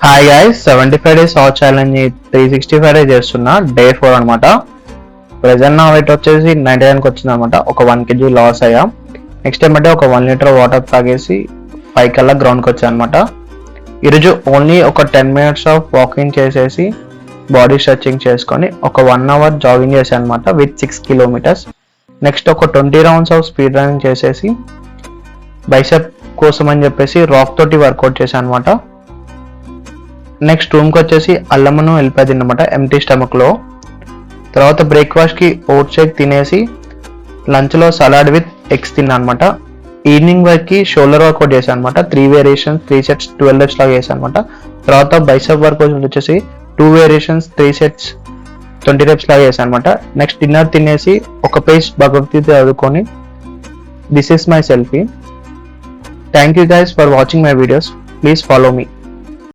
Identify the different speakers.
Speaker 1: Hi guys, 75 days hot challenge 365 days చేస్తున్నా. Day 4 అనమాట. Present నా వెయిట్ వచ్చేసి 99కి వచ్చింది అనమాట. ఒక 1 kg లాస్ అయ్యా. నెక్స్ట్ ఏమంటే ఒక 1 లీటర్ వాటర్ తాగేసి 5 కల్లా గ్రౌండ్కి వచ్చాను అనమాట. ఈరోజు ఓన్లీ ఒక 10 minutes ఆఫ్ వాకింగ్ చేసేసి బాడీ స్ట్రెచింగ్ చేసుకొని ఒక 1 hour జాగింగ్ చేశాను అనమాట విత్ 6 kilometers. నెక్స్ట్ ఒక 20 rounds ఆఫ్ స్పీడ్ రన్నింగ్ చేసేసి బైసెప్ కోసం అని చెప్పేసి రాక్ తోటి వర్కౌట్ చేశాను అనమాట. నెక్స్ట్ రూమ్కి వచ్చేసి అల్లమును వెళ్ళిపోయి తిన్నమాట ఎంటీ స్టమక్లో. తర్వాత బ్రేక్ఫాస్ట్కి ఓట్ షేక్ తినేసి లంచ్లో సలాడ్ విత్ ఎగ్స్ తిన్నా అనమాట. ఈవినింగ్ వరకు షోల్డర్ వర్కౌట్ చేశాను అనమాట. 3 variations 3 sets 12 reps లాగా చేశాను అనమాట. తర్వాత బైసెప్ వర్కౌట్ వచ్చేసి 2 variations 3 sets 20 reps లాగా చేశాను అనమాట. నెక్స్ట్ డిన్నర్ తినేసి ఒక పేజ్ భగవద్గీత చదువుకొని this is my selfie. Thank you guys for watching my videos. Please follow me.